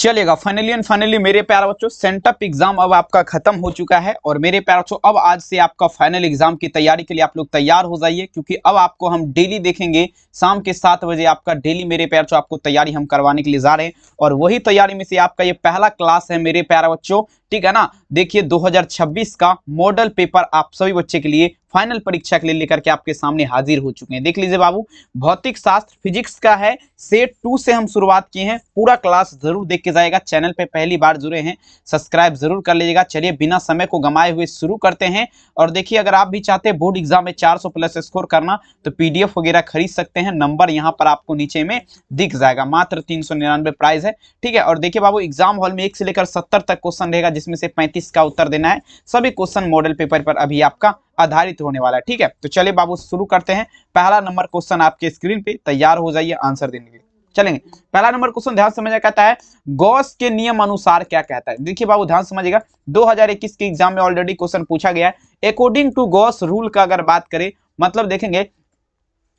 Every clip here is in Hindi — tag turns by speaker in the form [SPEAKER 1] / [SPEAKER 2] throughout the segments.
[SPEAKER 1] चलेगा फाइनली एंड फाइनली मेरे प्यारे बच्चों सेंटअप एग्जाम अब आपका खत्म हो चुका है। और मेरे प्यारे बच्चों अब आज से आपका फाइनल एग्जाम की तैयारी के लिए आप लोग तैयार हो जाइए, क्योंकि अब आपको हम डेली देखेंगे शाम के 7 बजे आपका डेली मेरे प्यारे बच्चों आपको तैयारी हम करवाने के लिए जा रहे हैं। और वही तैयारी में से आपका ये पहला क्लास है मेरे प्यारे बच्चों, ठीक है ना। देखिए 2026 का मॉडल पेपर आप सभी बच्चे के लिए फाइनल परीक्षा के लिए लेकर के आपके सामने हाजिर हो चुके हैं। देख लीजिए बाबू, भौतिक शास्त्र फिजिक्स का है, सेट 2 से हम शुरुआत किए हैं। पूरा क्लास जरूर देख के जाएगा। चैनल पे पहली बार जुड़े हैं सब्सक्राइब जरूर कर लीजिएगा। चलिए बिना समय को गंवाए हुए शुरू करते हैं। और देखिए अगर आप भी चाहते हैं बोर्ड एग्जाम में 400 प्लस स्कोर करना तो पीडीएफ वगैरह खरीद सकते हैं। नंबर यहाँ पर आपको नीचे में दिख जाएगा। मात्र 399 प्राइस है, ठीक है। और देखिए बाबू एग्जाम हॉल में 1 से लेकर 70 तक क्वेश्चन रहेगा, जिसमें से 35 का उत्तर देना है। सभी क्वेश्चन मॉडल पेपर पर अभी आपका आधारित होने वाला है, ठीक है। तो चलिए बाबू शुरू करते हैं। पहला नंबर क्वेश्चन आपके स्क्रीन पे तैयार हो जाइए आंसर देने के लिए। चलेंगे पहला नंबर क्वेश्चन, ध्यान समझिए, कहता है गॉस के नियम अनुसार क्या कहता है। देखिए बाबू ध्यान समझिएगा, 2021 के एग्जाम में ऑलरेडी क्वेश्चन पूछा गया है। अकॉर्डिंग टू गॉस रूल का अगर बात करें, मतलब देखेंगे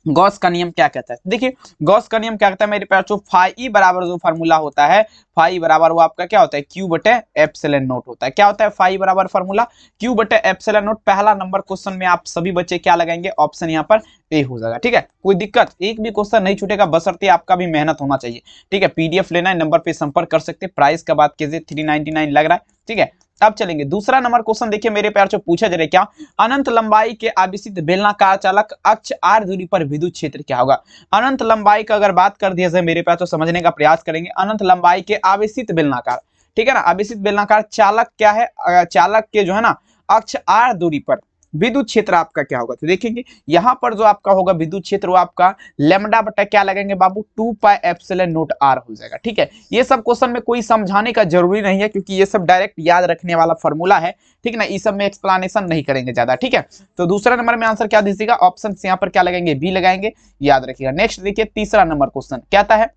[SPEAKER 1] गॉस का नियम क्या कहता है। देखिए गॉस का नियम क्या कहता है मेरे प्यारे बच्चों, फाई बराबर जो फार्मूला होता है, फाई बराबर वो आपका क्या होता है, क्यू बटे एप्सिलॉन नोट होता है। क्या होता है फाई बराबर फार्मूला, क्यू बटे एप्सिलॉन नोट। पहला नंबर क्वेश्चन में आप सभी बच्चे क्या लगाएंगे, ऑप्शन यहाँ पर ए हो जाएगा, ठीक है। कोई दिक्कत, एक भी क्वेश्चन नहीं छूटेगा, बशर्ते आपका भी मेहनत होना चाहिए, ठीक है। पीडीएफ लेना है, नंबर पे संपर्क कर सकते हैं। प्राइस का बात कीजिए 399 लग रहा है, ठीक है। अब चलेंगे दूसरा नंबर क्वेश्चन। देखिए मेरे प्यार से पूछा जा रहा है क्या, अनंत लंबाई के आवेशित बेलनाकार चालक अक्ष आर दूरी पर विद्युत क्षेत्र क्या होगा। अनंत लंबाई का अगर बात कर दिया जाए मेरे प्यार तो समझने का प्रयास करेंगे। अनंत लंबाई के आवेशित बेलनाकार, ठीक है ना, आवेशित बेलनाकार चालक क्या है, चालक के जो है ना अक्ष आर दूरी पर विद्युत क्षेत्र आपका क्या होगा। तो देखेंगे यहाँ पर जो आपका होगा विद्युत क्षेत्र वो आपका लैम्डा बटा क्या लगेंगे बाबू, 2 पाई एप्सिलॉन नोट आर हो जाएगा, ठीक है। ये सब क्वेश्चन में कोई समझाने का जरूरी नहीं है, क्योंकि ये सब डायरेक्ट याद रखने वाला फॉर्मूला है, ठीक है ना। इस सब में एक्सप्लेनेशन नहीं करेंगे ज्यादा, ठीक है। तो दूसरा नंबर में आंसर क्या दीजिएगा, ऑप्शन यहाँ पर क्या लगाएंगे, बी लगाएंगे, याद रखिएगा। नेक्स्ट देखिए तीसरा नंबर क्वेश्चन कहता है,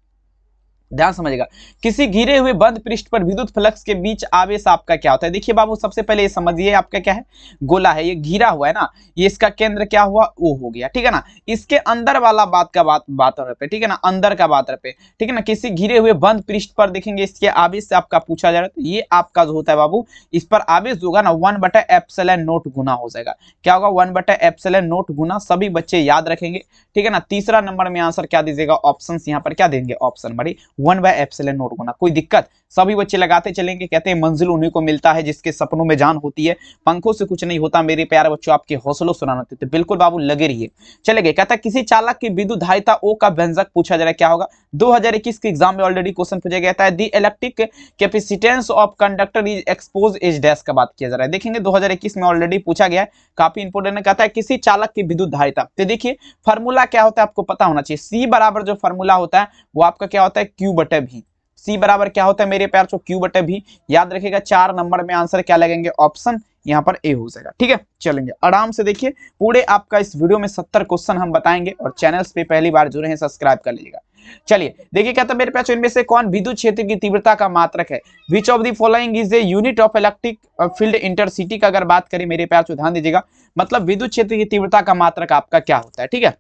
[SPEAKER 1] ध्यान समझिएगा, किसी घिरे हुए बंद पृष्ठ पर विद्युत फ्लक्स के बीच आवेश आपका क्या होता है। देखिए बाबू सबसे पहले ये समझिए आपका क्या है, गोला है, ये घिरा हुआ है ना, ये इसका केंद्र क्या हुआ, ओ हो गया, ठीक है ना। इसके अंदर वाला बात पे, ठीक है ना, अंदर का बात पे, ठीक है ना। किसी घिरे हुए बंद पृष्ठ पर देखेंगे इसके आवेश से आपका पूछा जा रहा है, तो ये आपका जो होता है बाबू, इस पर आवेश होगा ना 1 बटा एप्सिलॉन नोट गुना हो जाएगा। क्या होगा, 1 बटा एप्सिलॉन नोट गुना। सभी बच्चे याद रखेंगे, ठीक है ना। तीसरा नंबर में आंसर क्या दीजिएगा, ऑप्शन यहाँ पर क्या देंगे, ऑप्शन बड़ी 1 बाय एप्सिलॉन नोट गुना। कोई दिक्कत, सभी बच्चे लगाते चलेंगे। कहते हैं मंजिल उन्हीं को मिलता है जिसके सपनों में जान होती है, पंखों से कुछ नहीं होता मेरे प्यारे बच्चों, आपके हौसलों सुनाना होते। तो बिल्कुल बाबू लगे रहिए। चलेंगे कहता है किसी चालक की विद्युत धारिता ओ का व्यंजक पूछा जा रहा है, क्या होगा। 2021 के एग्जाम में ऑलरेडी क्वेश्चन पूछा गया था, दी electric capacitance of conductor is expose is dash का बात किया जा रहा है। देखेंगे 2021 में ऑलरेडी पूछा गया है, काफी इंपोर्टेंट है। कहता है किसी चालक की विद्युत धारिता, तो देखिए फार्मूला क्या होता है आपको पता होना चाहिए। सी बराबर जो फार्मूला होता है वो आपका क्या होता है, क्यू बटे भी। सी बराबर क्या होता है मेरे प्यार, क्यू बटे भी, याद रखिएगा। 4 नंबर में आंसर क्या लगेंगे, ऑप्शन यहाँ पर ए हो जाएगा, ठीक है। चलेंगे आराम से देखिए, पूरे आपका इस वीडियो में 70 क्वेश्चन हम बताएंगे। और चैनल्स पे पहली बार जुड़े हैं सब्सक्राइब कर लीजिएगा। चलिए देखिए कहता है मेरे प्यार इनमें से कौन विद्युत क्षेत्र की तीव्रता का मात्रक है। विच of the following is a unit of electric field intercity का अगर बात करें मेरे प्यार ध्यान दीजिएगा, मतलब विद्युत क्षेत्र की तीव्रता का मात्रक आपका क्या होता है, ठीक है।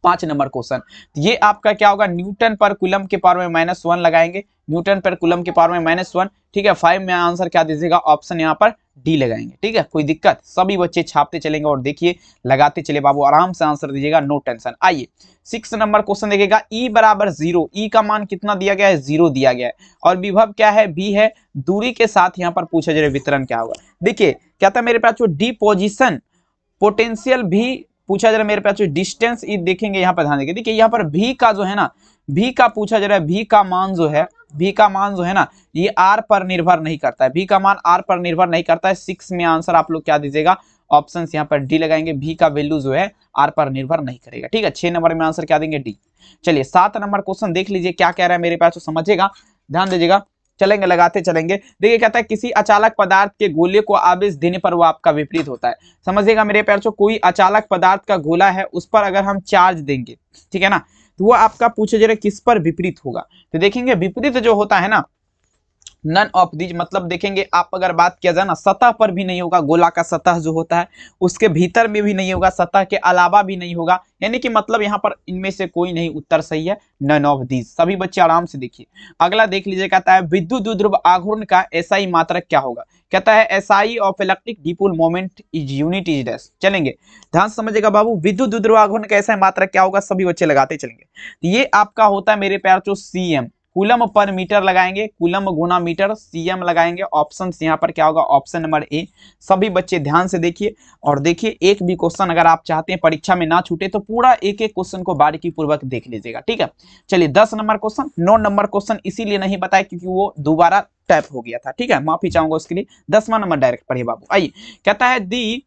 [SPEAKER 1] 5 नंबर क्वेश्चन, ये आपका क्या होगा, न्यूटन पर कूलम के पावर में -1 लगाएंगे, न्यूटन पर कूलम के पावर में -1, ठीक है। 5 में आंसर क्या दीजिएगा, ऑप्शन यहाँ पर डी लगाएंगे, ठीक है। कोई दिक्कत, सभी बच्चे छापते चलेंगे और देखिए लगाते चले बाबू, आराम से आंसर दीजिएगा, नो टेंशन। आइए 6 नंबर क्वेश्चन देखिएगा, ई बराबर 0, ई का मान कितना दिया गया है, 0 दिया गया है। और विभव क्या है, बी है। दूरी के साथ यहाँ पर पूछा जा रहा है वितरण क्या होगा। देखिए कहता है मेरे पास डिपोजिशन पोटेंशियल भी पूछा जा रहा है मेरे पास, डिस्टेंस ई देखेंगे यहाँ पर ध्यान देंगे। देखिए यहाँ पर भी का जो है ना, भी का पूछा जा रहा है, भी का मान जो है, भी का मान जो है ना ये आर पर निर्भर नहीं करता है, भी का मान आर पर निर्भर नहीं करता है। 6 में आंसर आप लोग क्या दीजिएगा, ऑप्शन यहाँ पर डी लगाएंगे, भी का वैल्यू जो है आर पर निर्भर नहीं करेगा, ठीक है। 6 नंबर में आंसर क्या देंगे, डी। चलिए 7 नंबर क्वेश्चन देख लीजिए क्या कह रहा है मेरे पास, तो समझिएगा, ध्यान दीजिएगा, चलेंगे लगाते चलेंगे। देखिए कहता है किसी अचालक पदार्थ के गोले को आवेश देने पर वो आपका विपरीत होता है। समझिएगा मेरे प्यार, कोई अचालक पदार्थ का गोला है, उस पर अगर हम चार्ज देंगे, ठीक है ना, तो वो आपका पूछे जा रहा है किस पर विपरीत होगा। तो देखेंगे विपरीत जो होता है ना, नन ऑफ दीज मतलब देखेंगे आप, अगर बात किया जाए ना, सतह पर भी नहीं होगा, गोला का सतह जो होता है उसके भीतर में भी नहीं होगा, सतह के अलावा भी नहीं होगा, यानी कि मतलब यहाँ पर इनमें से कोई नहीं उत्तर सही है, नन ऑफ दीज। सभी बच्चे आराम से देखिए। अगला देख लीजिए, कहता है विद्युत द्विध्रुव आघूर्ण का एसआई मात्रक क्या होगा। कहता है SI of electric dipole moment is unit is dash. चलेंगे ध्यान से समझिएगा बाबू, विद्युत द्विध्रुव आघूर्ण का एसआई मात्रक क्या होगा, सभी बच्चे लगाते चलेंगे। ये आपका होता है मेरे प्यार जो सीएम, कूलम पर मीटर लगाएंगे, कूलम गुना मीटर, सीएम लगाएंगे। ऑप्शन यहाँ पर क्या होगा, ऑप्शन नंबर ए। सभी बच्चे ध्यान से देखिए और देखिए, एक भी क्वेश्चन अगर आप चाहते हैं परीक्षा में ना छूटे तो पूरा एक एक क्वेश्चन को बारीकी पूर्वक देख लीजिएगा, ठीक है। चलिए 10 नंबर क्वेश्चन, 9 नंबर क्वेश्चन इसीलिए नहीं बताया क्योंकि वो दोबारा टैप हो गया था, ठीक है, माफी चाहूंगा उसके लिए। 10वां नंबर डायरेक्ट पढ़िए बाबू। आइए, कहता है दी,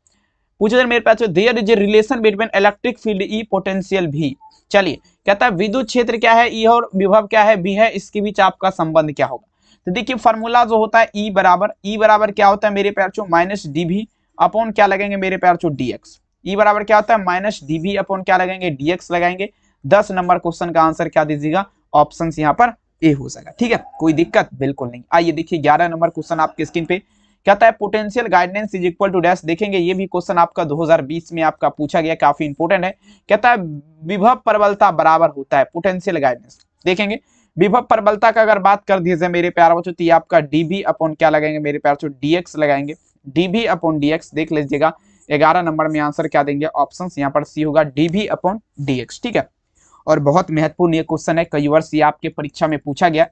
[SPEAKER 1] पूछे मेरे पास, there is a relation between electric field E potential भी। चलिए, कहता है विद्युत क्षेत्र क्या है, ई, और विभव क्या है, बी है, इसके बीच आपका संबंध क्या होगा। तो देखिए फॉर्मूला जो होता है ई बराबर क्या होता है मेरे प्यार चो, माइनस डीवी अपॉन क्या लगेंगे मेरे प्यार चो, डीएक्स। ई बराबर क्या होता है, माइनस डीवी अपॉन क्या लगेंगे, डीएक्स लगाएंगे। 10 नंबर क्वेश्चन का आंसर क्या दीजिएगा, ऑप्शन यहाँ पर ए हो जाएगा, ठीक है, कोई दिक्कत बिल्कुल नहीं। आइए देखिए 11 नंबर क्वेश्चन आपके स्क्रीन पे, कहता है potential guidance is equal to dash. देखेंगे ये भी क्वेश्चन आपका 2020 में आपका पूछा गया, काफी इंपोर्टेंट है। कहता है विभव प्रबलता बराबर होता है पोटेंशियल गाइडेंस। देखेंगे विभव प्रबलता का अगर बात कर दीजिए मेरे प्यार बच्चों, तो ये आपका डीबी अपॉन क्या लगाएंगे मेरे प्यार बच्चों, डीएक्स लगाएंगे। डीबी अपॉन डीएक्स देख लीजिएगा, 11 नंबर में आंसर क्या देंगे, ऑप्शन यहाँ पर सी होगा, डीबी अपॉन डीएक्स, ठीक है। और बहुत महत्वपूर्ण ये क्वेश्चन है, कई वर्ष ये आपके परीक्षा में पूछा गया।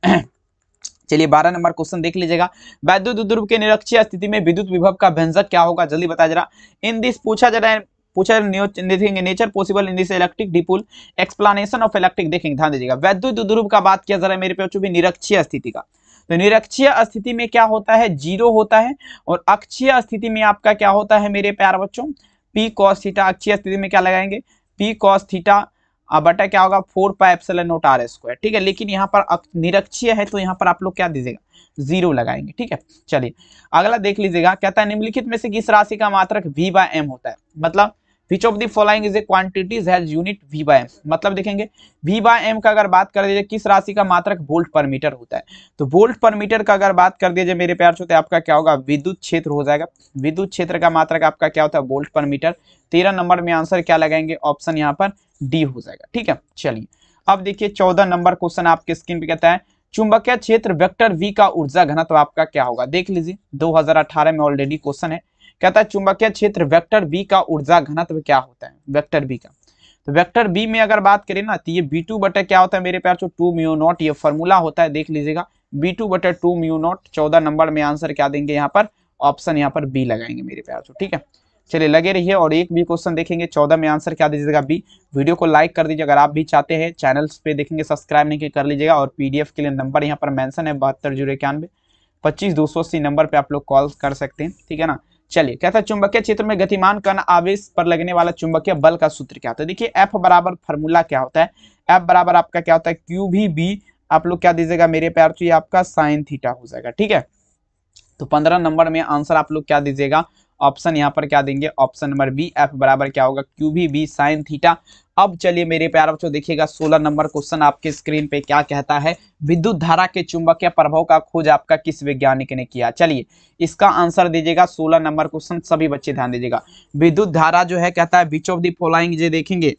[SPEAKER 1] चलिए 12 नंबर क्वेश्चन देख लीजिएगा, वैद्युत द्विध्रुव के निरक्षीय स्थिति में विद्युत विभव का व्यंजक क्या होगा, जल्दी बताया जरा। इन दिस पूछा देखेंगे nature possible in this electric dipole, explanation of electric. देखेंगे ध्यान दीजिएगा, वैद्युत द्विध्रुव का बात किया जरा मेरे पे निरक्षीय स्थिति का, तो निरक्षीय स्थिति में क्या होता है, 0 होता है, और अक्षीय स्थिति में आपका क्या होता है मेरे प्यार बच्चों, पी कॉस थीटा। अक्षीय स्थिति में क्या लगाएंगे, पी कॉस थीटा बटा क्या होगा, 4 pi epsilon naught r square, ठीक है। लेकिन यहाँ पर निरक्षीय है तो यहाँ पर आप लोग क्या दीजिएगा, 0 लगाएंगे, ठीक है। चलिए अगला देख लीजिएगा, कहता है निम्नलिखित में से किस राशि का मात्रक v बाय एम होता है, मतलब which of the following is a quantities has unit v by m. मतलब देखेंगे v बाय एम का अगर बात कर दीजिए, किस राशि का मात्रक वोल्ट पर मीटर होता है, तो वोल्ट पर मीटर का अगर बात कर दीजिए मेरे प्यार से, आपका क्या होगा, विद्युत क्षेत्र हो जाएगा। विद्युत क्षेत्र का मात्रक आपका क्या होता है, वोल्ट पर मीटर। 13 नंबर में आंसर क्या लगाएंगे, ऑप्शन यहाँ पर डी हो जाएगा, ठीक है। चलिए अब देखिए 14 नंबर क्वेश्चन आपके स्क्रीन पे, कहता है चुंबकीय क्षेत्र वेक्टर v का ऊर्जा घनत्व आपका क्या होगा। देख लीजिए 2018 में ऑलरेडी क्वेश्चन है, कहता है चुंबकीय क्षेत्र वेक्टर v का ऊर्जा घनत्व क्या होता है, वेक्टर v का। तो वेक्टर v में अगर बात करें ना, तो ये b2 बटे क्या होता है मेरे प्यार, 2 म्यू नॉट, ये फॉर्मूला होता है, देख लीजिएगा b2 बटे 2 म्यू नॉट। 14 नंबर में आंसर क्या देंगे यहाँ पर, ऑप्शन यहाँ पर बी लगाएंगे मेरे प्यार, ठीक है। चलिए लगे रहिए और एक भी क्वेश्चन देखेंगे, 14 में आंसर क्या दीजिएगा, बी। वीडियो को लाइक कर दीजिए, अगर आप भी चाहते हैं चैनल्स पे देखेंगे सब्सक्राइब नहीं कर लीजिएगा। और पीडीएफ के लिए नंबर यहाँ पर मेंशन है 72 091 25 280 नंबर पे आप लोग कॉल कर सकते हैं, ठीक है ना। चलिए कहता है चुंबकीय क्षेत्र में गतिमान कण आवेश पर लगने वाला चुंबकीय बल का सूत्र क्या होता है। देखिए एफ बराबर फॉर्मूला क्या होता है, एफ बराबर आपका क्या होता है, क्यू भी बी, आप लोग क्या दीजिएगा मेरे प्यार, तो ये आपका साइन थीटा हो जाएगा, ठीक है। तो 15 नंबर में आंसर आप लोग क्या दीजिएगा, ऑप्शन यहाँ पर क्या देंगे, ऑप्शन नंबर बी, एफ बराबर क्या होगा, क्यू भी बी साइन थीटा। अब चलिए मेरे प्यारे बच्चों देखिएगा 16 नंबर क्वेश्चन आपके स्क्रीन पे क्या कहता है, विद्युत धारा के चुंबकीय प्रभाव का खोज आपका किस वैज्ञानिक ने किया। चलिए इसका आंसर दीजिएगा 16 नंबर क्वेश्चन, सभी बच्चे ध्यान दीजिएगा। विद्युत धारा जो है कहता है विच ऑफ द फॉलोइंग, ये देखेंगे,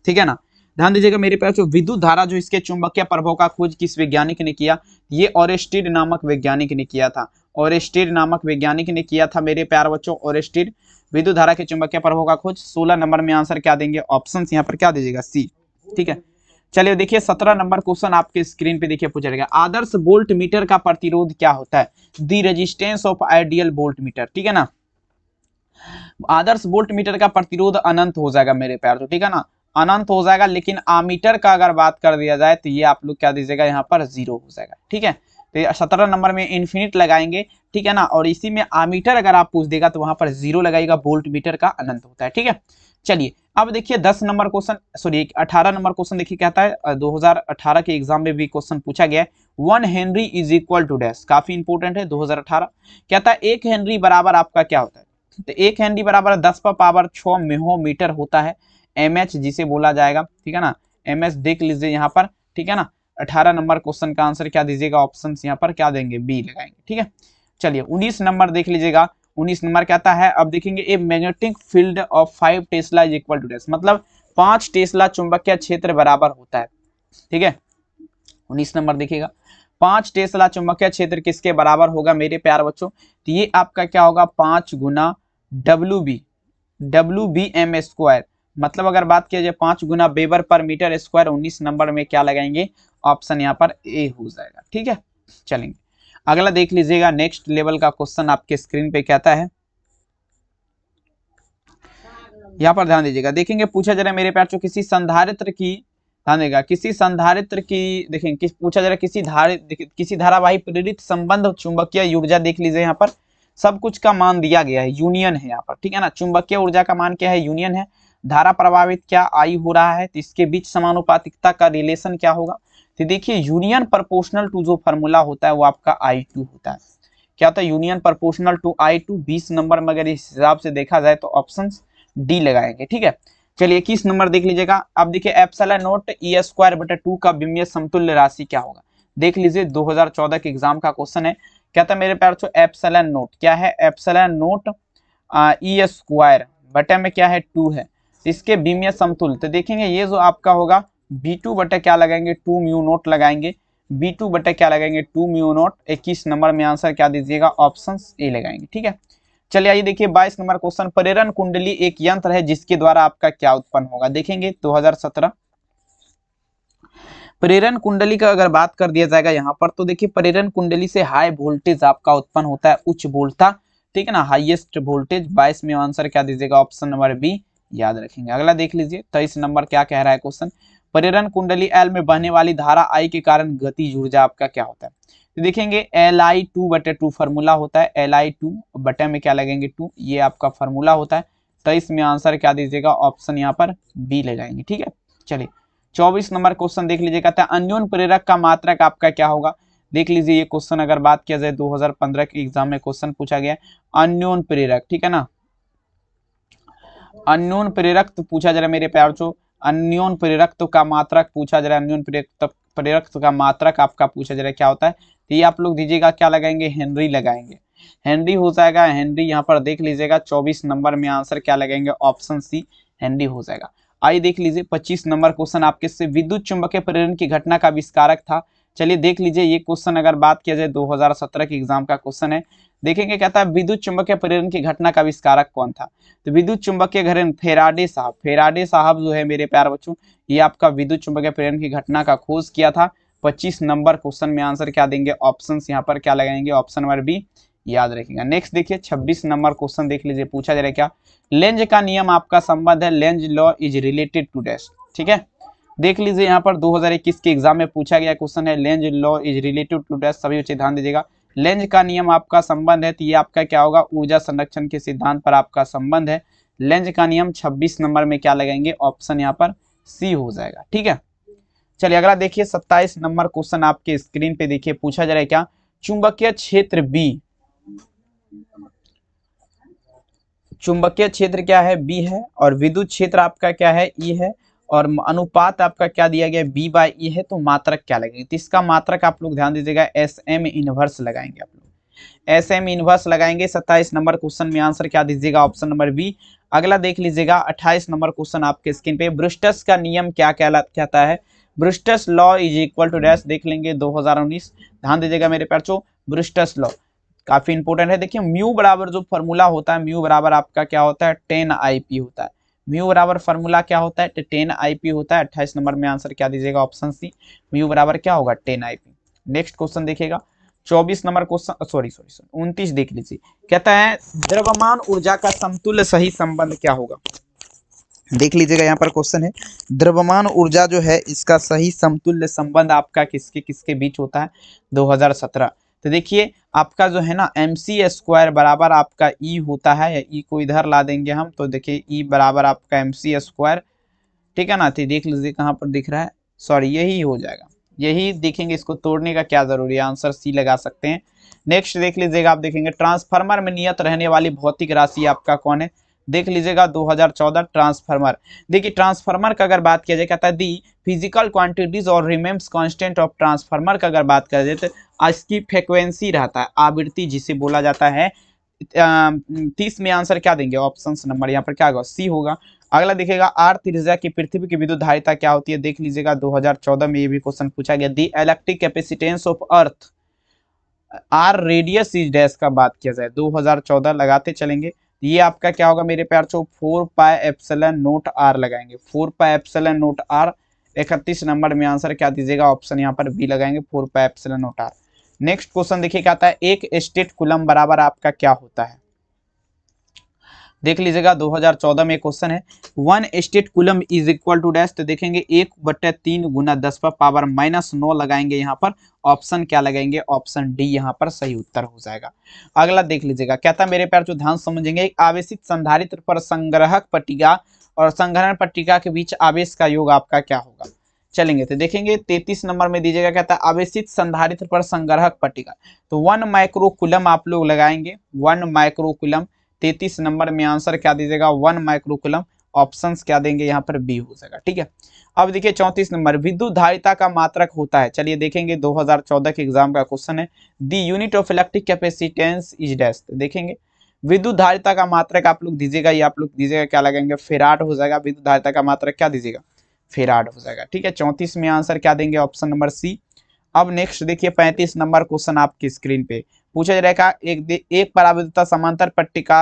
[SPEAKER 1] ठीक है ना, ध्यान दीजिएगा मेरे प्यारे, विद्युत धारा जो इसके चुंबकीय प्रभाव का खोज किस वैज्ञानिक ने किया, ये ओरेस्टिड नामक वैज्ञानिक ने किया था। ओरेस्टिड नामक वैज्ञानिक ने किया था मेरे प्यारे बच्चों, ओरेस्टिड, विद्युत धारा के चुंबकीय प्रभाव का खोज। 16 नंबर में आंसर क्या देंगे, ऑप्शन यहाँ पर क्या दीजिएगा, सी, ठीक है। चलिए देखिए 17 नंबर क्वेश्चन आपके स्क्रीन पे देखिए पूछा जाएगा, आदर्श वोल्ट मीटर का प्रतिरोध क्या होता है, the resistance of ideal volt meter, ठीक है ना। आदर्श वोल्ट मीटर का प्रतिरोध अनंत हो जाएगा मेरे प्यार, ठीक है ना, अनंत हो जाएगा। लेकिन आमीटर का अगर बात कर दिया जाए तो ये आप लोग क्या दीजिएगा यहाँ पर 0 हो जाएगा, ठीक है। तो 17 नंबर में इन्फिनिट लगाएंगे, ठीक है ना, और इसी में आमीटर अगर आप पूछ देगा तो वहां पर 0 लगाएगा, वोल्ट मीटर का अनंत होता है, ठीक है। चलिए अब देखिए 10 number question, sorry 18 number question देखिए, कहता है 2018 के एग्जाम में भी क्वेश्चन पूछा गया है, 1 henry is equal to dash, काफी इंपोर्टेंट है 2018। कहता है 1 हेनरी बराबर आपका क्या होता है, तो 1 हेनरी बराबर 10⁻6 मेहोमीटर होता है, एमएच जिसे बोला जाएगा, ठीक है ना, एमएच देख लीजिए यहाँ पर, ठीक है ना। 18 नंबर क्वेश्चन का आंसर क्या दीजिएगा, ऑप्शन यहाँ पर क्या देंगे, बी लगाएंगे। ठीक है, चलिए 19 नंबर देख लीजिएगा। 19 नंबर क्या आता है, अब देखेंगे a magnetic field of 5 tesla is equal to dash, मतलब 5 टेस्ला चुंबकीय क्षेत्र बराबर होता है। ठीक है, 19 नंबर देखिएगा, 5 टेस्ला चुंबकीय क्षेत्र किसके बराबर होगा मेरे प्यार बच्चों, तो ये आपका क्या होगा, 5 गुना WB स्क्वायर, मतलब अगर बात किया जाए 5 गुना weber per metre square. 19 number में क्या लगाएंगे, ऑप्शन यहाँ पर ए हो जाएगा। ठीक है, चलेंगे अगला देख लीजिएगा। नेक्स्ट लेवल का क्वेश्चन आपके स्क्रीन पे कहता है, यहाँ पर ध्यान दीजिएगा, देखेंगे पूछा जा रहा है मेरे प्यार जो किसी संधारित्र की, ध्यान देगा, किसी संधारित्र की, देखेंगे पूछा जा रहा है किसी धारावाही प्रेरित संबंध चुंबकीय ऊर्जा, देख लीजिए यहाँ पर सब कुछ का मान दिया गया है, यूनियन है यहाँ पर। ठीक है ना, चुंबकीय ऊर्जा का मान क्या है, यूनियन है। धारा प्रभावित क्या आई हो रहा है, तो इसके बीच समानुपातिकता का रिलेशन क्या होगा, तो देखिए यूनियन प्रोपोर्शनल टू जो फॉर्मूला होता है वो आपका I2 होता है। क्या होता है, union proportional to I2। 20 number में अगर इस हिसाब से देखा जाए तो ऑप्शन डी लगाएंगे। ठीक है, चलिए 21 नंबर देख लीजिएगा। अब देखिए एप्सिलॉन नॉट E स्क्वायर बटा 2 का विमीय समतुल्य राशि क्या होगा, देख लीजिए 2014 के एग्जाम का क्वेश्चन है। क्या था मेरे प्यार जो एप्सिलॉन नॉट क्या है, एप्सिलॉन नॉट E स्क्वायर बटे में क्या है 2 है, इसके विमीय समतुल्य, तो देखेंगे ये जो आपका होगा B2 बटे क्या लगाएंगे, 2 म्यू नॉट लगाएंगे, B2 बटे क्या लगाएंगे, 2 म्यू नॉट। 21 नंबर में आंसर क्या दीजिएगा, ऑप्शन ए लगाएंगे। ठीक है, चलिए आइए देखिए 22 नंबर क्वेश्चन, प्रेरण कुंडली एक यंत्र है जिसके द्वारा आपका क्या उत्पन्न होगा, देखेंगे 2017 प्रेरण कुंडली का अगर बात कर दिया जाएगा यहाँ पर, तो देखिए प्रेरण कुंडली से हाई वोल्टेज आपका उत्पन्न होता है, उच्च वोल्टता। ठीक है ना, हाईएस्ट वोल्टेज। 22 में आंसर क्या दीजिएगा, ऑप्शन नंबर बी याद रखेंगे। अगला देख लीजिए 23 नंबर क्या कह रहा है क्वेश्चन, प्रेरण कुंडली एल में बहने वाली धारा आई के कारण गतिज ऊर्जा आपका क्या होता है, तो देखेंगे Li2 बटे 2 फार्मूला होता है, Li2 बटे में क्या लगेंगे 2, ये आपका फार्मूला होता है। 23 में आंसर क्या दीजिएगा, ऑप्शन यहाँ पर बी लगाएंगे। ठीक है, चलिए 24 नंबर क्वेश्चन देख लीजिए, कहता है अन्योन प्रेरक का मात्रक आपका क्या होगा, देख लीजिए ये क्वेश्चन अगर बात किया जाए 2015 के एग्जाम में क्वेश्चन पूछा गया अन्योन प्रेरक। ठीक है ना, अन्योन प्रेरक तो पूछा जा रहा है मेरे प्यार जो अन्योन प्रेरक का मात्रक पूछा जा रहा है, अन्योन प्रेरक का मात्रक आपका पूछा जा रहा है क्या होता है, तो ये आप लोग दीजिएगा क्या लगाएंगे, हेनरी लगाएंगे, हेनरी हो जाएगा। हेनरी यहाँ पर देख लीजिएगा 24 नंबर में आंसर क्या लगाएंगे, ऑप्शन सी हेनरी हो जाएगा। आइए देख लीजिए 25 नंबर क्वेश्चन आपके से विद्युत चुंबकीय प्रेरण की घटना का आविष्कारक था। चलिए देख लीजिए ये क्वेश्चन अगर बात किया जाए 2017 के एग्जाम का क्वेश्चन है, देखेंगे कहता है विद्युत चुंबकीय प्रेरण की घटना का आविष्कारक कौन था, तो विद्युत चुंबकीय घटना फेराडे साहब, फेराडे साहब जो है मेरे प्यार बच्चों ये आपका विद्युत चुंबकीय प्रेरण की घटना का खोज किया था। 25 नंबर क्वेश्चन में आंसर क्या देंगे, ऑप्शन यहाँ पर क्या लगाएंगे, ऑप्शन नंबर बी याद रखिएगा। नेक्स्ट देखिए 26 नंबर क्वेश्चन देख लीजिए, पूछा जा रहा है क्या, लेंज का नियम आपका संबंध है, Lenz law is related to dash. ठीक है, देख लीजिए यहाँ पर 2021 के एग्जाम में पूछा गया क्वेश्चन है, Lenz law is related to dash, सभी बच्चे ध्यान दीजिएगा। लेंज का नियम आपका संबंध है, तो ये आपका क्या होगा, ऊर्जा संरक्षण के सिद्धांत पर आपका संबंध है। लेंज का नियम 26 नंबर में क्या लगाएंगे, ऑप्शन यहाँ पर सी हो जाएगा। ठीक है, चलिए अगला देखिए 27 नंबर क्वेश्चन आपके स्क्रीन पे देखिए, पूछा जा रहा है क्या, चुंबकीय क्षेत्र बी, चुंबकीय क्षेत्र क्या है, बी है, और विद्युत क्षेत्र आपका क्या है, ई है, और अनुपात आपका क्या दिया गया, बी बाई ई है, तो मात्रक क्या लगेगा, तो इसका मात्रक आप लोग ध्यान दीजिएगा SM इनवर्स लगाएंगे, आप लोग SM इनवर्स लगाएंगे। 27 नंबर क्वेश्चन में आंसर क्या दीजिएगा, ऑप्शन नंबर बी। अगला देख लीजिएगा 28 नंबर क्वेश्चन आपके स्क्रीन पे, ब्रूस्टर्स का नियम क्या कहता है, Brewster's law is equal to dash, देख लेंगे 2019, ध्यान दीजिएगा मेरे प्यारों, ब्रूस्टर्स लॉ काफी इंपॉर्टेंट है। देखिए म्यू बराबर जो फॉर्मूला होता है, म्यू बराबर आपका क्या होता है, 10 IP होता है, म्यू बराबर फॉर्मूला क्या होता है, 10 IP होता है। 28 नंबर में आंसर क्या दीजिएगा, ऑप्शन सी म्यू बराबर क्या होगा, 10 IP। नेक्स्ट क्वेश्चन देखिएगा 24 नंबर क्वेश्चन, सॉरी 29 देख लीजिए, कहता है द्रव्यमान ऊर्जा का समतुल्य सही संबंध क्या होगा, देख लीजिएगा यहाँ पर क्वेश्चन है, द्रव्यमान ऊर्जा जो है इसका सही समतुल्य संबंध आपका किसके किसके बीच होता है, 2017। तो देखिए आपका जो है ना MC स्क्वायर बराबर आपका E होता है, या E को इधर ला देंगे हम, तो देखिए E बराबर आपका MC स्क्वायर। ठीक है ना, तो देख लीजिए कहाँ पर दिख रहा है, सॉरी यही हो जाएगा, यही देखेंगे, इसको तोड़ने का क्या जरूरी है, आंसर सी लगा सकते हैं। नेक्स्ट देख लीजिएगा, आप देखेंगे ट्रांसफार्मर में नियत रहने वाली भौतिक राशि आपका कौन है, देख लीजिएगा 2014 ट्रांसफार्मर। देखिए ट्रांसफार्मर का अगर बात किया जाए, कहता है दी फिजिकल क्वांटिटीज और रिमेम्स कांस्टेंट ऑफ ट्रांसफार्मर का अगर बात किया जाए तो इसकी फ्रिक्वेंसी रहता है, आवृत्ति जिसे बोला जाता है। 30 में आंसर क्या देंगे, ऑप्शन नंबर यहाँ पर क्या होगा, सी होगा। अगला देखिएगा आर त्रिज्या की पृथ्वी की विद्युत धारिता क्या होती है, देख लीजिएगा 2014 में ये भी क्वेश्चन पूछा गया। The electric capacitance of earth r radius is dash का बात किया जाए 2014 लगाते चलेंगे, ये आपका क्या होगा मेरे प्यार छो 4 पाई एप्सिलॉन नोट आर लगाएंगे, 4 pi epsilon naught r. 31 number में आंसर क्या दीजिएगा, ऑप्शन यहाँ पर बी लगाएंगे 4 pi epsilon naught r. Next question देखिए क्या आता है, एक स्टेट कूलम बराबर आपका क्या होता है, देख लीजिएगा 2014 में क्वेश्चन है। 1 statcoulomb is equal to dash, तो देखेंगे 1/3 गुना 10⁻⁻9 लगाएंगे, यहाँ पर ऑप्शन क्या लगाएंगे, ऑप्शन डी यहाँ पर सही उत्तर हो जाएगा। अगला देख लीजिएगा क्या था मेरे प्यार, जो ध्यान समझेंगे, एक आवेशित संधारित्र पर संग्राहक पट्टिका और संघनन पट्टिका के बीच आवेश का योग आपका क्या होगा। चलेंगे तो देखेंगे 33 नंबर में दीजिएगा, कहता है आवेशित संधारित्र पर संग्राहक पट्टिका, तो 1 माइक्रोकूलम आप लोग लगाएंगे, 1 माइक्रोकूलम। 33 नंबर में आंसर क्या दीजिएगा, 1 माइक्रोकूलम, ऑप्शंस क्या देंगे यहाँ पर बी हो जाएगा, ठीक है। अब देखिए 34 नंबर, विद्युत धारिता का मात्रक होता है, चलिए देखेंगे 2014 के एग्जाम का क्वेश्चन है। दी unit of electric capacitance is dash, देखेंगे विद्युत धारिता का मात्रक आप लोग दीजिएगा, ये आप लोग दीजिएगा क्या लगाएंगे, फेराड हो जाएगा। विद्युत धारिता का मात्रक क्या दीजिएगा, फेराड हो जाएगा, ठीक है। 34 में आंसर क्या देंगे, ऑप्शन नंबर सी। अब नेक्स्ट देखिए 35 नंबर क्वेश्चन आपकी स्क्रीन पे पूछा जाएगा, एक पराविद्युत समांतर पट्टिका,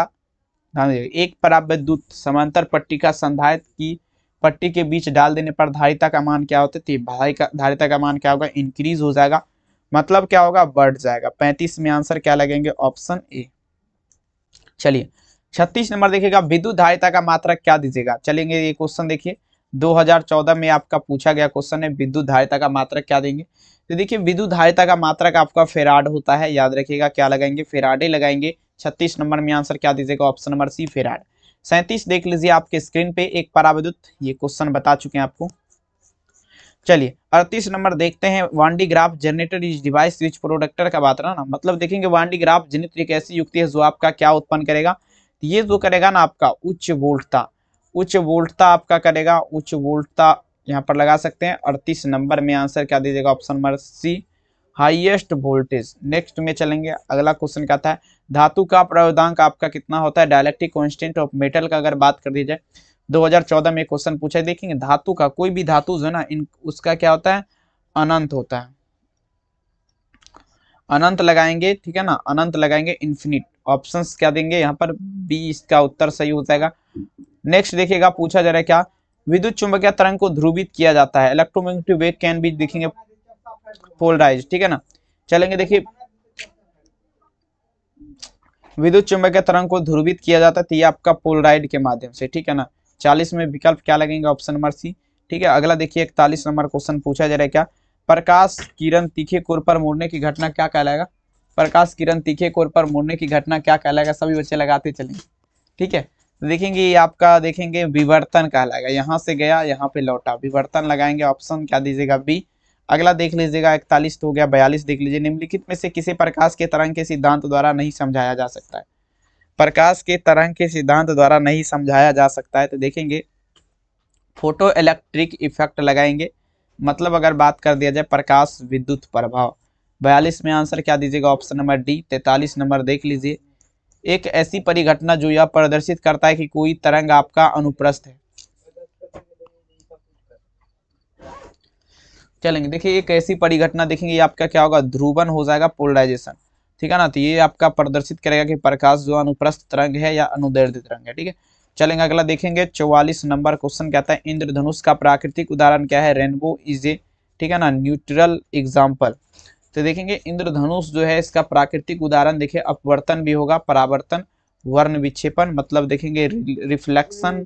[SPEAKER 1] एक पराविद्युत समांतर पट्टिका संधारित्र की पट्टी के बीच डाल देने पर धारिता का मान क्या होता है, धारिता का मान क्या होगा, इंक्रीज हो जाएगा, मतलब क्या होगा, बढ़ जाएगा। 35 में आंसर क्या लगेंगे, ऑप्शन ए। चलिए 36 नंबर देखिएगा, विद्युत धारिता का मात्रक क्या दीजिएगा, चलेंगे ये क्वेश्चन देखिए 2014 में आपका पूछा गया क्वेश्चन है, विद्युत धारिता का मात्रक क्या देंगे, तो देखिए विद्युत धारिता का मात्रक आपका फेराड होता है, याद रखिएगा क्या लगाएंगे, फेराडे लगाएंगे। 36 नंबर में आंसर क्या दीजिएगा, ऑप्शन नंबर सी फेराड। 37 देख लीजिए आपके स्क्रीन पे, एक पराविद्युत, ये क्वेश्चन बता चुके हैं आपको। चलिए 38 नंबर देखते हैं, Van de Graaff generator is device which प्रोडक्टर का बात रहा ना, मतलब देखेंगे वांडी ग्राफ जनरेटर एक ऐसी युक्ति है जो आपका क्या उत्पन्न करेगा, ये जो करेगा ना आपका उच्च वोल्टता आपका करेगा, उच्च वोल्टता यहाँ पर लगा सकते हैं। 38 नंबर में आंसर क्या दीजिएगा, option number c highest voltage. Next में चलेंगे, अगला क्वेश्चन क्या था, धातु का प्रयोदांक आपका कितना होता है, डायलेक्ट्रिक कांस्टेंट ऑफ मेटल का अगर बात कर दी जाए 2014 में क्वेश्चन पूछा है, देखेंगे धातु का कोई भी धातु जो है ना, उसका क्या होता है, अनंत होता है, अनंत लगाएंगे, ठीक है ना, अनंत लगाएंगे, इन्फिनिट। ऑप्शंस क्या देंगे यहाँ पर, बी इसका उत्तर सही हो जाएगा। नेक्स्ट देखिएगा पूछा जा रहा है क्या, विद्युत चुंबकीय तरंग को ध्रुवित किया जाता है, इलेक्ट्रोमैग्नेटिक वेव कैन बी, देखेंगे पोलराइज, ठीक है ना। चलेंगे देखिए विद्युत चुंबकीय तरंग को ध्रुवित किया जाता है, तो ये आपका पोलराइड के माध्यम से, ठीक है ना। 40 में विकल्प क्या लगेंगे, ऑप्शन नंबर सी, ठीक है। अगला देखिए 41 नंबर क्वेश्चन पूछा जा रहा है क्या, प्रकाश किरण तीखे कोर पर मुड़ने की घटना क्या कहलाएगा, प्रकाश किरण तीखे कोर पर मुड़ने की घटना क्या कहलाएगा, सभी बच्चे लगाते चलेंगे, ठीक है। तो देखेंगे ये आपका देखेंगे विवर्तन कहलाएगा, यहाँ से गया यहाँ पे लौटा, विवर्तन लगाएंगे, ऑप्शन क्या दीजिएगा बी। अगला देख लीजिएगा 41 तो हो गया। 42 देख लीजिए, निम्नलिखित में से किसी प्रकाश के तरंग के सिद्धांत द्वारा नहीं समझाया जा सकता है, प्रकाश के तरंग के सिद्धांत द्वारा नहीं समझाया जा सकता है, तो देखेंगे फोटो इलेक्ट्रिक इफेक्ट लगाएंगे, मतलब अगर बात कर दिया जाए प्रकाश विद्युत प्रभाव। 42 में आंसर क्या दीजिएगा, ऑप्शन नंबर डी। 43 नंबर देख लीजिए, एक ऐसी परिघटना जो यह प्रदर्शित करता है कि कोई तरंग आपका अनुप्रस्थ है। चलेंगे देखिए एक ऐसी परिघटना, देखेंगे ये आपका क्या होगा, ध्रुवन हो जाएगा, पोलराइजेशन, ठीक है ना। तो ये आपका प्रदर्शित करेगा कि प्रकाश जो अनुप्रस्थ तरंग है या अनुदैर्ध्य तरंग है, ठीक है। चलेंगे अगला देखेंगे 44 नंबर क्वेश्चन कहता है, इंद्रधनुष का प्राकृतिक उदाहरण क्या है, रेनबो इज ए, ठीक है ना, न्यूट्रल एग्जाम्पल। तो देखेंगे इंद्रधनुष जो है इसका प्राकृतिक उदाहरण देखिए अपवर्तन भी होगा, परावर्तन, वर्ण विक्षेपण, मतलब देखेंगे रिफ्लेक्शन,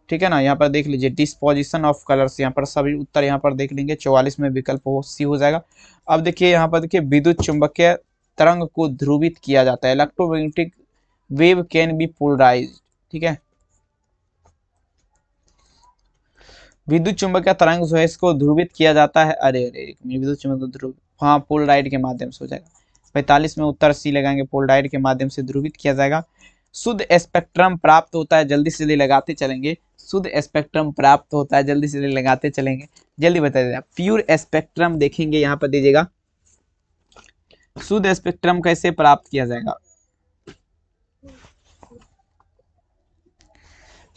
[SPEAKER 1] ठीक है ना। यहाँ पर देख लीजिए डिस्पोजिशन ऑफ कलर्स, यहाँ पर सभी उत्तर यहाँ पर देख लेंगे। 44 में विकल्प हो सी हो जाएगा। अब देखिए यहाँ पर देखिए विद्युत चुंबकीय तरंग को ध्रुवित किया जाता है, electromagnetic wave can be polarised, ठीक है। विद्युत चुंबकीय तरंग जो है इसको ध्रुवित किया जाता है, अरे विद्युत चुंबकीय ध्रुव, हाँ पोलराइड के माध्यम से हो जाएगा। 45 में उत्तर सी लगाएंगे, पोलराइड के माध्यम से ध्रुवित किया जाएगा। शुद्ध स्पेक्ट्रम प्राप्त होता है, जल्दी से जल्दी लगाते चलेंगे। शुद्ध स्पेक्ट्रम प्राप्त होता है, जल्दी से जल्दी लगाते चलेंगे, जल्दी बता दीजिए। प्योर स्पेक्ट्रम देखेंगे यहाँ पर दीजिएगा, शुद्ध स्पेक्ट्रम कैसे प्राप्त किया जाएगा,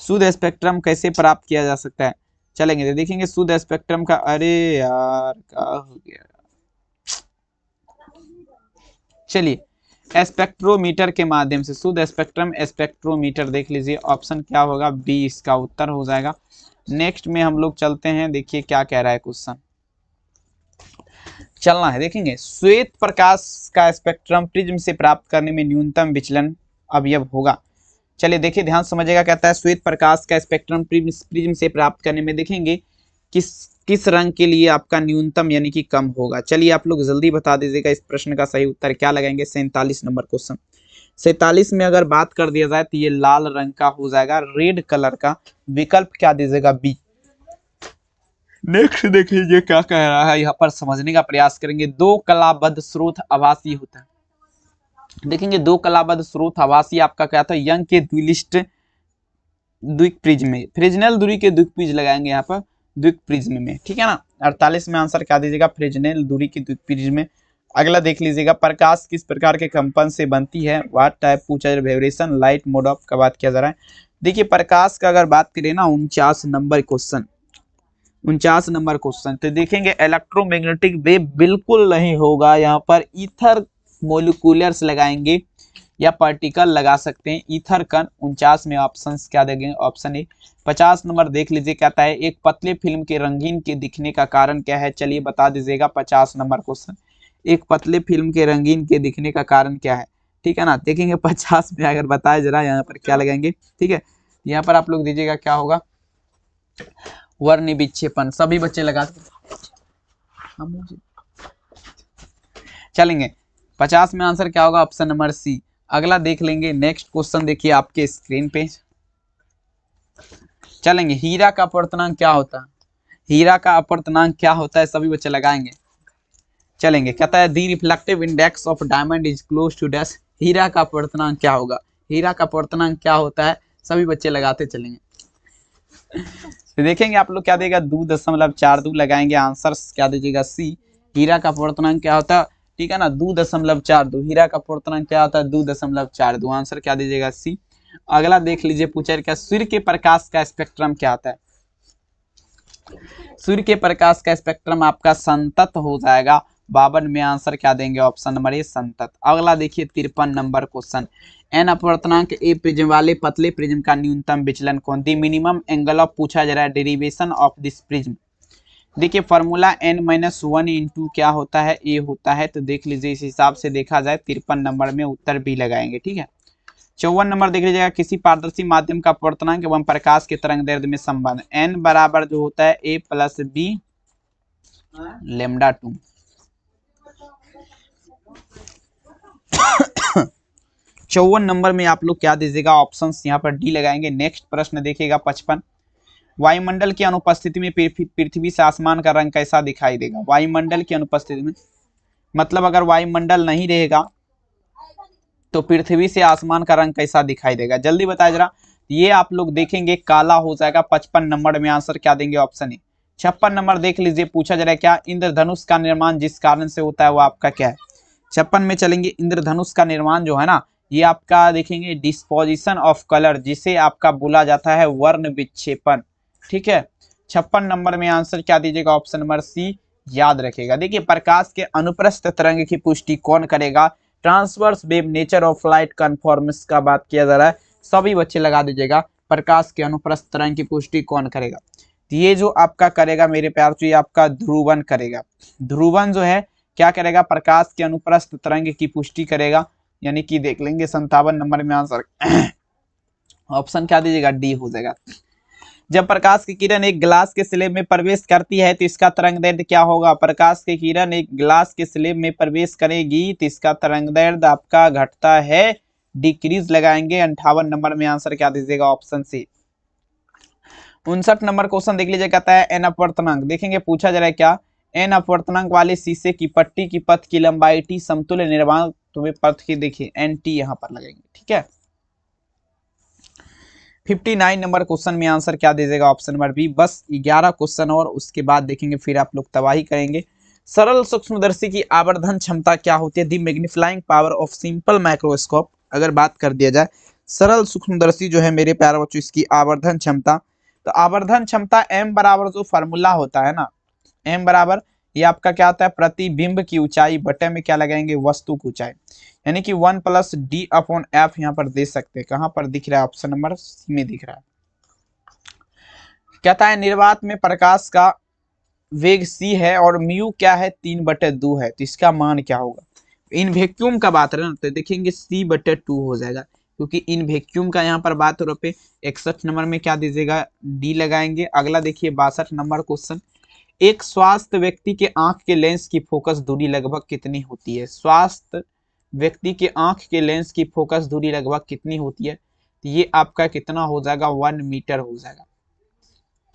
[SPEAKER 1] शुद्ध स्पेक्ट्रम कैसे प्राप्त किया जा सकता है, चलेंगे तो देखेंगे शुद्ध स्पेक्ट्रम का। अरे यार क्या हो गया, चलिए स्पेक्ट्रोमीटर के माध्यम से शुद्ध स्पेक्ट्रम, स्पेक्ट्रोमीटर देख लीजिए, ऑप्शन क्या होगा, बी इसका उत्तर हो जाएगा। नेक्स्ट में हम लोग चलते हैं, देखिए क्या कह रहा है क्वेश्चन, चलना है देखेंगे। श्वेत प्रकाश का स्पेक्ट्रम प्रिज्म से प्राप्त करने में न्यूनतम विचलन अवयव होगा। चलिए देखिए ध्यान समझिएगा, कहता है श्वेत प्रकाश का स्पेक्ट्रम प्रिज्म से प्राप्त करने में देखेंगे किस रंग के लिए आपका न्यूनतम यानी कि कम होगा। चलिए आप लोग जल्दी बता दीजिएगा इस प्रश्न का सही उत्तर क्या लगाएंगे। 47 नंबर क्वेश्चन, 47 में अगर बात कर दिया जाए तो ये लाल रंग का हो जाएगा, रेड कलर का, विकल्प क्या दीजिएगा, बी। नेक्स्ट देख लीजिए क्या कह रहा है, यहाँ पर समझने का प्रयास करेंगे। दो कलाबद्ध स्रोत आभासी होता है, देखेंगे दो कलाबद्ध स्रोत आभासी आपका क्या था, यंग के द्विलिष्ट द्विप्रिज्म में, फ्रेजनेल दूरी के द्विप्रिज्म लगाएंगे यहाँ पर द्विप्रिज्म में, ठीक है ना। 48 में आंसर क्या दीजिएगा, फ्रेजनेल दूरी की द्विप्रिज्म में। अगला देख लीजिएगा, प्रकाश किस प्रकार के कंपन से बनती है, व्हाट टाइप पूछा जाए, वाइब्रेशन, लाइट, मोड ऑफ का बात किया जा रहा है। देखिए प्रकाश का अगर बात करें ना, 49 नंबर क्वेश्चन, 49 नंबर क्वेश्चन, तो देखेंगे इलेक्ट्रोमैग्नेटिक वेव बिल्कुल नहीं होगा, यहाँ पर ईथर मोलिकुलर्स लगाएंगे या पार्टिकल लगा सकते हैं, ईथर कण। 49 में ऑप्शन क्या देंगे, ऑप्शन ए। 50 नंबर देख लीजिए, कहता है एक पतले फिल्म के रंगीन के दिखने का कारण क्या है, चलिए बता दीजिएगा। 50 नंबर क्वेश्चन, एक पतले फिल्म के रंगीन के दिखने का कारण क्या है, ठीक है ना। देखेंगे 50 में अगर बताया जरा यहाँ पर क्या लगाएंगे, ठीक है। यहाँ पर आप लोग दीजिएगा क्या होगा, वर्ण विक्षेपण, सभी बच्चे लगा चलेंगे। 50 में आंसर क्या होगा, ऑप्शन नंबर सी। अगला देख लेंगे, नेक्स्ट क्वेश्चन देखिए आपके स्क्रीन पे, चलेंगे। हीरा का अपवर्तनांक क्या होता है, हीरा का अपवर्तनांक क्या होता है, सभी बच्चे लगाएंगे, चलेंगे। कहता है the reflective index of diamond is close to dash, हीरा का अपवर्तनांक क्या होगा, हीरा का अपवर्तनांक क्या होता है, सभी बच्चे लगाते चलेंगे। तो देखेंगे आप लोग क्या देगा, 2.42 लगाएंगे, आंसर क्या दीजिएगा, सी। हीरा का अपवर्तनांक क्या होता है, ठीक है ना, 2.42, हीरा का अपवर्तनांक क्या होता है, 2.42, आंसर क्या दीजिएगा, सी। अगला देख लीजिए, पूछा क्या, सूर्य के प्रकाश का स्पेक्ट्रम क्या आता है, सूर्य के प्रकाश का स्पेक्ट्रम आपका संतत हो जाएगा। 52 में आंसर क्या देंगे, ऑप्शन नंबर ए, संतत। अगला देखिए 53 नंबर क्वेश्चन, एन अपवर्तनांक ए प्रिज्म वाले पतले प्रिज्म का न्यूनतम विचलन कौन, दी मिनिमम एंगल ऑफ पूछा जा रहा है, डेरिवेशन ऑफ दिस प्रिज्म। देखिए फॉर्मूला n-1 इंटू क्या होता है, ए होता है, तो देख लीजिए इस हिसाब से देखा जाए 53 नंबर में उत्तर भी लगाएंगे, ठीक है। 54 नंबर देख लीजिएगा, किसी पारदर्शी माध्यम का अपवर्तनांक एवं प्रकाश के तरंग दैर्ध्य में संबंध, n बराबर जो होता है a प्लस बी λ2। 54 नंबर में आप लोग क्या दीजिएगा, ऑप्शंस यहाँ पर डी लगाएंगे। नेक्स्ट प्रश्न देखिएगा 55, वायुमंडल की अनुपस्थिति में पृथ्वी से आसमान का रंग कैसा दिखाई देगा, वायुमंडल की अनुपस्थिति में, मतलब अगर वायुमंडल नहीं रहेगा तो पृथ्वी से आसमान का रंग कैसा दिखाई देगा, जल्दी बताया जरा। ये आप लोग देखेंगे काला हो जाएगा। 55 नंबर में आंसर क्या देंगे, ऑप्शन ए। 56 नंबर देख लीजिए, पूछा जा रहा है क्या, इंद्रधनुष का निर्माण जिस कारण से होता है वो आपका क्या है। 56 में चलेंगे, इंद्रधनुष का निर्माण जो है ना, ये आपका देखेंगे डिस्पोजिशन ऑफ कलर, जिसे आपका बोला जाता है वर्ण विक्षेपण, ठीक है। 56 नंबर में आंसर क्या दीजिएगा, ऑप्शन नंबर सी, याद रखेगा। देखिए प्रकाश के अनुप्रस्थ तरंग की पुष्टि कौन करेगा, transverse wave nature of light confirms का बात किया जा रहा है, सभी बच्चे लगा दीजिएगा। प्रकाश के अनुप्रस्थ तरंग की पुष्टि कौन करेगा, ये जो आपका करेगा मेरे प्यार, तो ये आपका ध्रुवन करेगा। ध्रुवन जो है क्या करेगा, प्रकाश के अनुप्रस्थ तरंग की पुष्टि करेगा, यानी कि देख लेंगे 57 नंबर में आंसर ऑप्शन क्या दीजिएगा, डी हो जाएगा। जब प्रकाश की किरण एक ग्लास के स्लेब में प्रवेश करती है तो इसका तरंगदैर्ध्य क्या होगा, प्रकाश की किरण एक ग्लास के स्लेब में प्रवेश करेगी तो इसका तरंगदैर्ध्य आपका घटता है, डिक्रीज लगाएंगे। 58 नंबर में आंसर क्या दीजिएगा, ऑप्शन सी। 59 नंबर क्वेश्चन देख लीजिए, कहता है एन अपवर्तनांक, देखेंगे पूछा जा रहा है क्या, एन अपवर्तनांक वाले शीशे की पट्टी की पथ की लंबाई टी समतुल्य निर्वात में पथ की, देखिए एन टी यहाँ पर लगेंगे, ठीक है। 59 नंबर क्वेश्चन में आंसर क्या दीजिएगा? Option number b. बस 11 क्वेश्चन और उसके बाद देखेंगे, फिर आप लोग तबाही करेंगे। सरल सूक्ष्मदर्शी की आवर्धन क्षमता क्या होती है? The magnifying power of simple microscope. अगर बात कर दिया जाए सरल सूक्ष्मदर्शी जो है मेरे प्यारे बच्चों, इसकी आवर्धन क्षमता, तो आवर्धन क्षमता m बराबर जो फार्मूला होता है ना, m बराबर ये आपका क्या होता है? प्रतिबिंब की ऊंचाई बटे में क्या लगाएंगे? वस्तु की ऊंचाई, यानी कि 1 + d/f यहाँ पर दे सकते हैं। कहां पर दिख रहा है? ऑप्शन नंबर सी में दिख रहा है। कहता है निर्वात में प्रकाश का वेग c है और म्यू क्या है? 3/2 है, तो इसका मान क्या होगा? इन वैक्यूम का बात है ना, तो देखेंगे c/2 हो जाएगा, क्योंकि इन वैक्यूम का यहाँ पर बात हो रहा है। 61 नंबर में क्या दीजिएगा? डी लगाएंगे। अगला देखिए 62 नंबर क्वेश्चन, एक स्वस्थ व्यक्ति के आंख के लेंस की फोकस दूरी लगभग कितनी होती है? स्वस्थ व्यक्ति के आंख के लेंस की फोकस दूरी लगभग कितनी होती है? तो ये आपका कितना हो जाएगा? 1 मीटर हो जाएगा।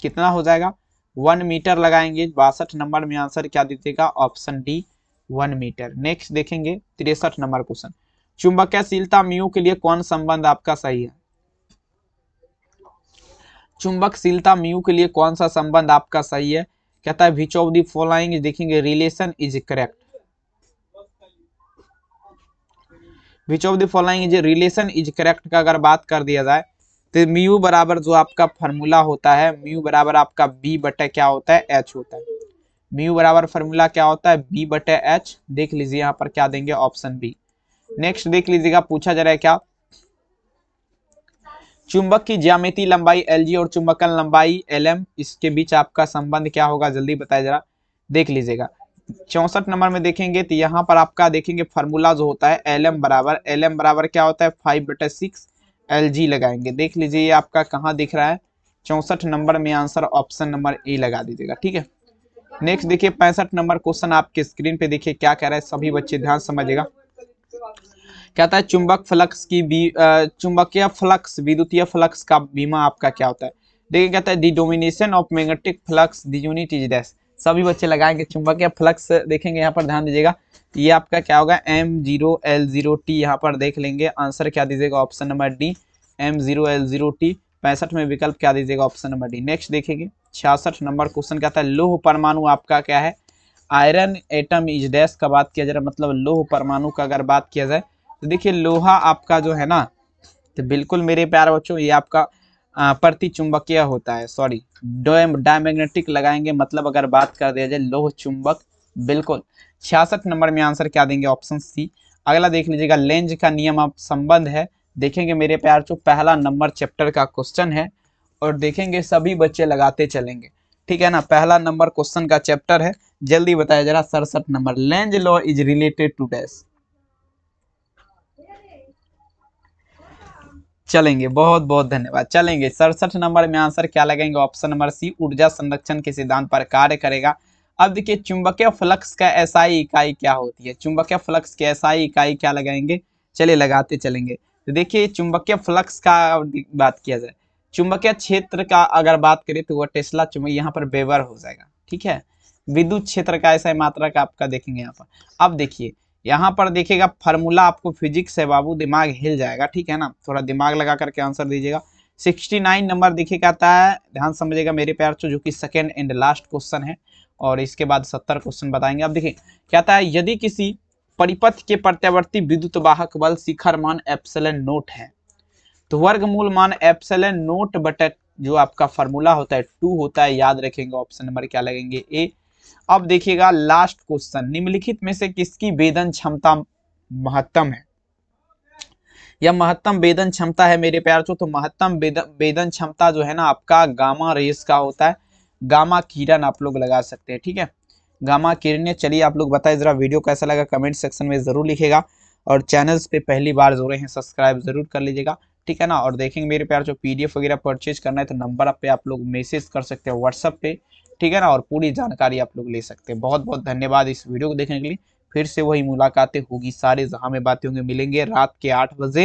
[SPEAKER 1] कितना हो जाएगा? 1 मीटर लगाएंगे। 62 नंबर में आंसर क्या दीजिएगा? Option D 1 metre. नेक्स्ट देखेंगे 63 नंबर क्वेश्चन, चुंबकीयशीलता म्यू के लिए कौन संबंध आपका सही है? चुंबकशीलता म्यू के लिए कौन सा संबंध आपका सही है? कहता है विच ऑफ द फॉलोइंग देखेंगे relation is correct. Which of the following is relation is correct का अगर बात कर दिया जाए तो म्यू बराबर जो आपका फॉर्मूला होता है, म्यू बराबर आपका बी बटे क्या होता है? एच होता है। म्यू बराबर फॉर्मूला क्या होता है? बी बटे एच। देख लीजिए यहाँ पर क्या देंगे? Option B. नेक्स्ट देख लीजिएगा, पूछा जा रहा है क्या? चुंबक की ज्यामितीय लंबाई Lg और चुंबकन लंबाई Lm, इसके बीच आपका संबंध क्या होगा? जल्दी बताया जरा, देख लीजिएगा। 64 नंबर में देखेंगे तो यहाँ पर आपका देखेंगे फार्मूला जो होता है Lm बराबर क्या होता है? 5/6 Lg लगाएंगे। देख लीजिए ये आपका कहाँ दिख रहा है? 64 नंबर में आंसर ऑप्शन नंबर ए लगा दीजिएगा, ठीक है। नेक्स्ट देखिए 65 नंबर क्वेश्चन आपके स्क्रीन पे देखिए क्या कह रहा है, सभी बच्चे ध्यान समझिएगा। कहता है चुंबक फ्लक्स की चुंबकीय फ्लक्स विद्युतीय फ्लक्स का बीमा आपका क्या होता है? देखिए कहता है the domination of magnetic flux the unit is dash. सभी बच्चे लगाएंगे चुंबकीय फ्लक्स, देखेंगे यहाँ पर ध्यान दीजिएगा, ये आपका क्या होगा? M0L0T। यहाँ पर देख लेंगे आंसर क्या दीजिएगा? Option number D M0L0T। 65 में विकल्प क्या दीजिएगा? Option number D. नेक्स्ट देखेंगे 66 नंबर क्वेश्चन कहता है लौह परमाणु आपका क्या है? आयरन एटम इज डैश का बात किया जा रहा है, मतलब लौह परमाणु का अगर बात किया जाए तो देखिए लोहा आपका जो है ना, तो बिल्कुल मेरे प्यारे बच्चों ये आपका प्रति चुंबकीय होता है, सॉरी डायमैग्नेटिक लगाएंगे, मतलब अगर बात कर दिया जाए लोह चुंबक, बिल्कुल। 66 नंबर में आंसर क्या देंगे? Option c. अगला देख लीजिएगा लेंज का नियम आप संबंध है, देखेंगे मेरे प्यारे बच्चों पहला नंबर चैप्टर का क्वेश्चन है और देखेंगे सभी बच्चे लगाते चलेंगे, ठीक है ना। पहला नंबर क्वेश्चन का चैप्टर है, जल्दी बताया जरा। 67 number, Lenz law is related to dash. चलेंगे, बहुत बहुत धन्यवाद। चलेंगे 67 नंबर में आंसर क्या लगाएंगे? ऑप्शन नंबर सी, ऊर्जा संरक्षण के सिद्धांत पर कार्य करेगा। अब देखिए चुंबकीय फ्लक्स का एसआई इकाई क्या होती है? चुंबकीय फ्लक्स की एसआई इकाई क्या लगाएंगे? चलिए लगाते चलेंगे। तो देखिए चुंबकीय फ्लक्स का बात किया जाए, चुंबकीय क्षेत्र का अगर बात करें तो वह टेस्ला चुंबक यहाँ पर वेबर हो जाएगा, ठीक है। विद्युत क्षेत्र का ऐसा मात्रा का आपका देखेंगे यहाँ पर। अब देखिए यहाँ पर देखिएगा फार्मूला आपको फिजिक्स है बाबू, दिमाग हिल जाएगा, ठीक है ना। थोड़ा दिमाग लगा करके आंसर दीजिएगा। 69 नंबर देखिए कहता है, ध्यान समझिएगा मेरे प्यार से, जो कि सेकेंड एंड लास्ट क्वेश्चन है और इसके बाद 70 क्वेश्चन बताएंगे। अब देखिए कहता है यदि किसी परिपथ के प्रत्यावर्ती विद्युत वाहक बल शिखर मान एप्सिलॉन नोट है तो वर्गमूल मान एप्सिलॉन नोट बटे जो आपका फार्मूला होता है 2 होता है, याद रखेंगे। ऑप्शन नंबर क्या लगेंगे? ए। अब देखिएगा लास्ट क्वेश्चन, निम्नलिखित में से किसकी वेदन क्षमता महत्तम है? यह महत्तम वेदन क्षमता है मेरे प्यार तो महत्तम वेदन क्षमता जो है ना आपका गामा रेस का होता है। गामा किरण आप लोग लगा सकते हैं, ठीक है, गामा किरणें। चलिए आप लोग बताइए जरा वीडियो कैसा लगा, कमेंट सेक्शन में जरूर लिखेगा और चैनल्स पे पहली बार जुड़े हैं सब्सक्राइब जरूर कर लीजिएगा, ठीक है ना। और देखेंगे मेरे प्यार जो PDF वगैरह परचेज करना है तो नंबर पे आप लोग मैसेज कर सकते हैं व्हाट्सएप पे, ठीक है ना, और पूरी जानकारी आप लोग ले सकते हैं। बहुत बहुत धन्यवाद इस वीडियो को देखने के लिए। फिर से वही मुलाकातें होगी सारे जहां में बातें होंगे, मिलेंगे रात के 8 बजे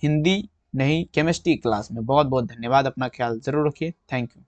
[SPEAKER 1] हिंदी नहीं केमिस्ट्री क्लास में। बहुत बहुत धन्यवाद, अपना ख्याल जरूर रखिए, थैंक यू।